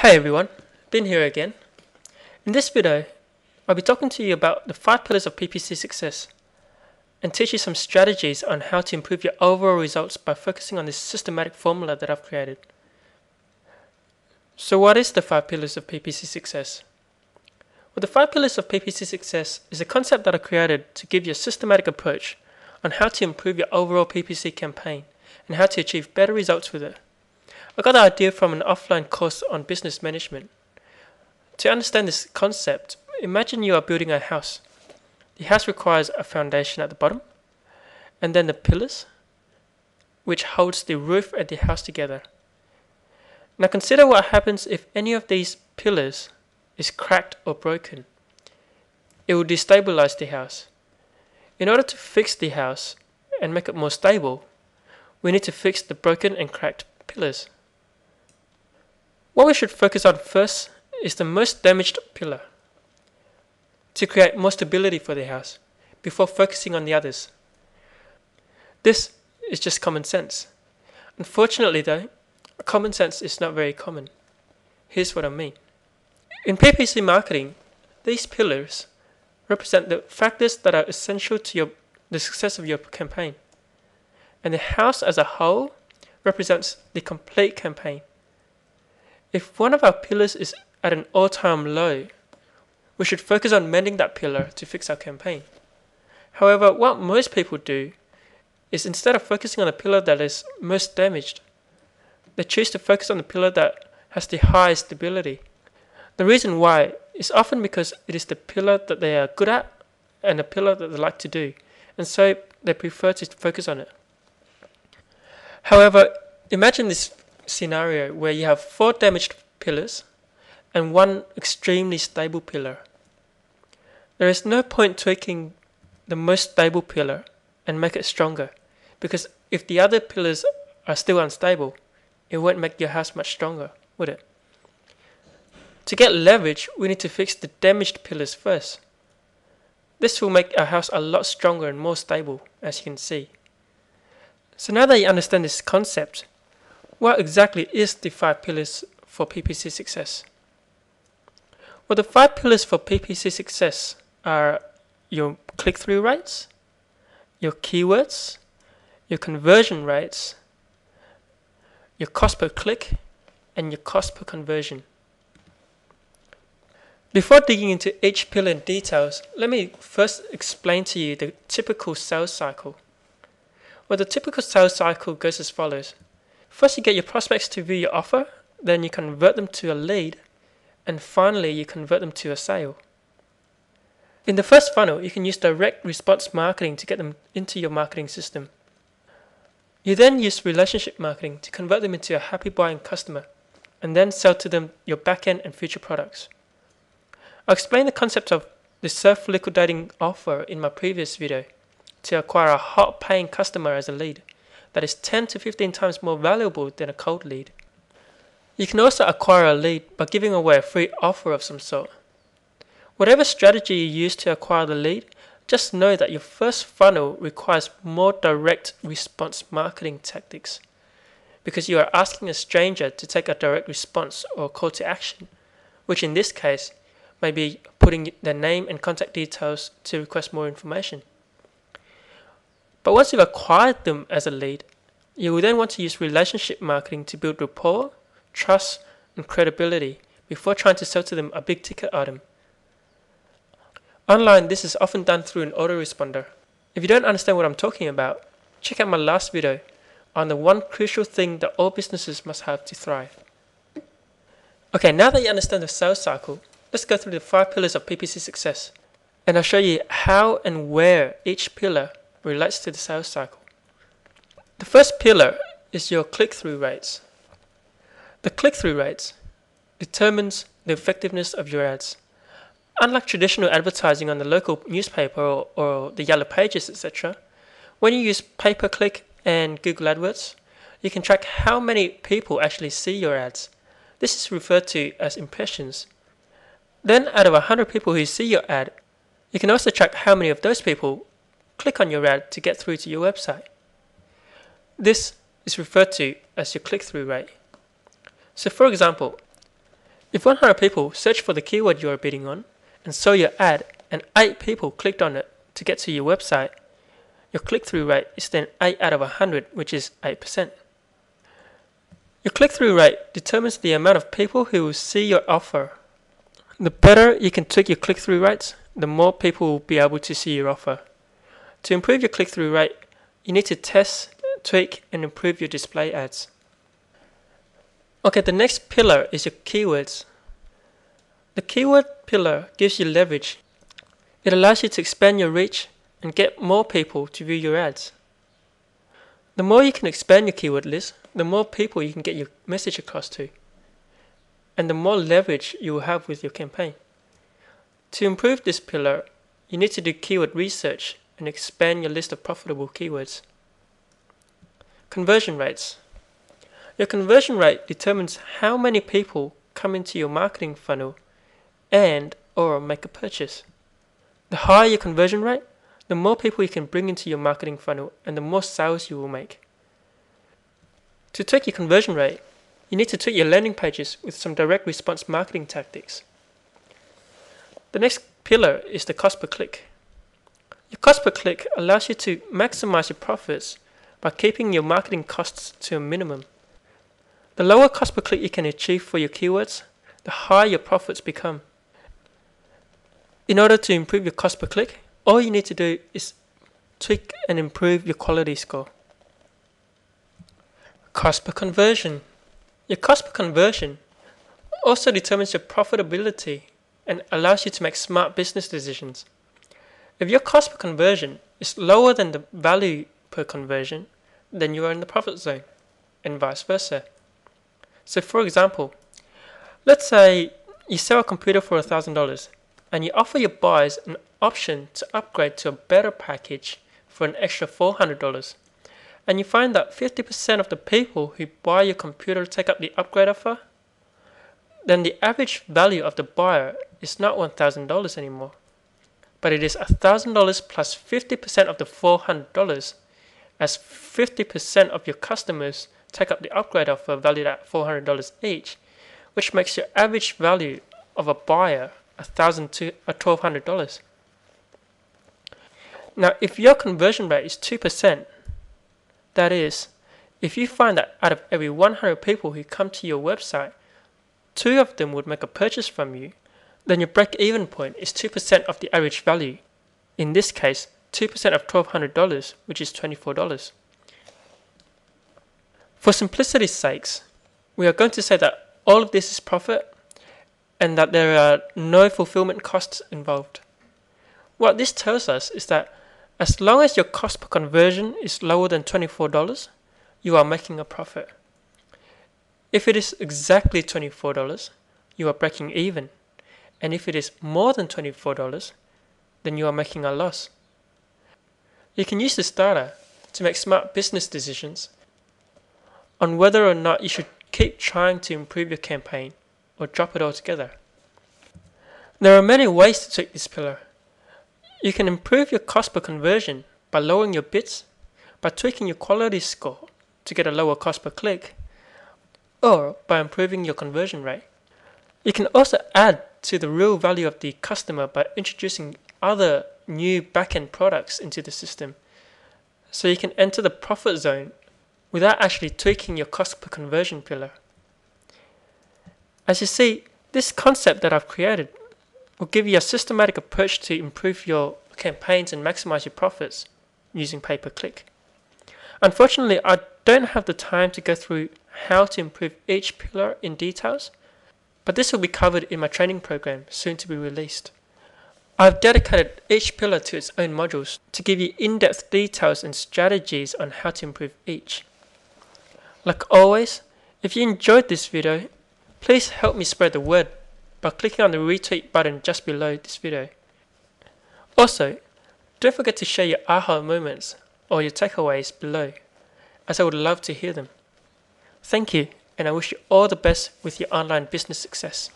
Hey everyone, Ben here again. In this video, I'll be talking to you about the 5 pillars of PPC success and teach you some strategies on how to improve your overall results by focusing on this systematic formula that I've created. So what is the 5 pillars of PPC success? Well, the 5 pillars of PPC success is a concept that I created to give you a systematic approach on how to improve your overall PPC campaign and how to achieve better results with it. I got the idea from an offline course on business management. To understand this concept, imagine you are building a house. The house requires a foundation at the bottom, and then the pillars, which holds the roof and the house together. Now consider what happens if any of these pillars is cracked or broken. It will destabilize the house. In order to fix the house and make it more stable, we need to fix the broken and cracked pillars. What we should focus on first is the most damaged pillar to create more stability for the house before focusing on the others. This is just common sense. Unfortunately though, common sense is not very common. Here's what I mean. In PPC marketing, these pillars represent the factors that are essential to the success of your campaign. And the house as a whole represents the complete campaign. If one of our pillars is at an all-time low, we should focus on mending that pillar to fix our campaign. However, what most people do is instead of focusing on the pillar that is most damaged, they choose to focus on the pillar that has the highest stability. The reason why is often because it is the pillar that they are good at and the pillar that they like to do, and so they prefer to focus on it. However, imagine this scenario where you have 4 damaged pillars and 1 extremely stable pillar. There is no point tweaking the most stable pillar and make it stronger, because if the other pillars are still unstable, it won't make your house much stronger, would it? To get leverage, we need to fix the damaged pillars first. This will make our house a lot stronger and more stable, as you can see. So now that you understand this concept, what exactly is the 5 pillars for PPC success? Well, the 5 pillars for PPC success are your click-through rates, your keywords, your conversion rates, your cost per click, and your cost per conversion. Before digging into each pillar in details, let me first explain to you the typical sales cycle. Well, the typical sales cycle goes as follows. First, you get your prospects to view your offer, then you convert them to a lead, and finally you convert them to a sale. In the first funnel, you can use direct response marketing to get them into your marketing system. You then use relationship marketing to convert them into a happy buying customer, and then sell to them your back-end and future products. I'll explain the concept of the self-liquidating offer in my previous video to acquire a hot paying customer as a lead that is 10 to 15 times more valuable than a cold lead. You can also acquire a lead by giving away a free offer of some sort. Whatever strategy you use to acquire the lead, just know that your first funnel requires more direct response marketing tactics, because you are asking a stranger to take a direct response or call to action, which in this case may be putting their name and contact details to request more information. But once you've acquired them as a lead, you will then want to use relationship marketing to build rapport, trust, and credibility before trying to sell to them a big ticket item. Online, this is often done through an autoresponder. If you don't understand what I'm talking about, check out my last video on the 1 crucial thing that all businesses must have to thrive. Okay, now that you understand the sales cycle, let's go through the 5 pillars of PPC success, and I'll show you how and where each pillar relates to the sales cycle. The first pillar is your click-through rates. The click-through rates determines the effectiveness of your ads. Unlike traditional advertising on the local newspaper or the yellow pages, etc., when you use pay-per-click and Google AdWords, you can track how many people actually see your ads. This is referred to as impressions. Then out of 100 people who see your ad, you can also track how many of those people click on your ad to get through to your website. This is referred to as your click-through rate. So for example, If 100 people search for the keyword you are bidding on and saw your ad and 8 people clicked on it to get to your website, your click-through rate is then 8 out of 100, which is 8%. Your click-through rate determines the amount of people who will see your offer. The better you can tweak your click-through rates, the more people will be able to see your offer. To improve your click-through rate, you need to test, tweak, and improve your display ads. Okay, the next pillar is your keywords. The keyword pillar gives you leverage. It allows you to expand your reach and get more people to view your ads. The more you can expand your keyword list, the more people you can get your message across to, and the more leverage you will have with your campaign. To improve this pillar, you need to do keyword research and expand your list of profitable keywords. Conversion rates. Your conversion rate determines how many people come into your marketing funnel and/or make a purchase. The higher your conversion rate, the more people you can bring into your marketing funnel and the more sales you will make. To tweak your conversion rate, you need to tweak your landing pages with some direct response marketing tactics. The next pillar is the cost per click. Your cost per click allows you to maximize your profits by keeping your marketing costs to a minimum. The lower cost per click you can achieve for your keywords, the higher your profits become. In order to improve your cost per click, all you need to do is tweak and improve your quality score. Cost per conversion. Your cost per conversion also determines your profitability and allows you to make smart business decisions. If your cost per conversion is lower than the value per conversion, then you are in the profit zone, and vice versa. So for example, let's say you sell a computer for $1,000 and you offer your buyers an option to upgrade to a better package for an extra $400, and you find that 50% of the people who buy your computer take up the upgrade offer, then the average value of the buyer is not $1,000 anymore, but it is $1,000 plus 50% of the $400, as 50% of your customers take up the upgrade offer valued at $400 each, which makes your average value of a buyer $1,000 to $1,200. Now, if your conversion rate is 2%, that is, if you find that out of every 100 people who come to your website, 2 of them would make a purchase from you, then your break-even point is 2% of the average value. In this case, 2% of $1,200, which is $24. For simplicity's sakes, we are going to say that all of this is profit and that there are no fulfillment costs involved. What this tells us is that as long as your cost per conversion is lower than $24, you are making a profit. If it is exactly $24, you are breaking even. And if it is more than $24, then you are making a loss. You can use this data to make smart business decisions on whether or not you should keep trying to improve your campaign or drop it altogether. There are many ways to tweak this pillar. You can improve your cost per conversion by lowering your bids, by tweaking your quality score to get a lower cost per click, or by improving your conversion rate. You can also add to the real value of the customer by introducing other new back-end products into the system, so you can enter the profit zone without actually tweaking your cost per conversion pillar. As you see, this concept that I've created will give you a systematic approach to improve your campaigns and maximize your profits using pay-per-click. Unfortunately, I don't have the time to go through how to improve each pillar in details, but this will be covered in my training program soon to be released. I've dedicated each pillar to its own modules to give you in-depth details and strategies on how to improve each. Like always, if you enjoyed this video, please help me spread the word by clicking on the retweet button just below this video. Also, don't forget to share your aha moments or your takeaways below, as I would love to hear them. Thank you, and I wish you all the best with your online business success.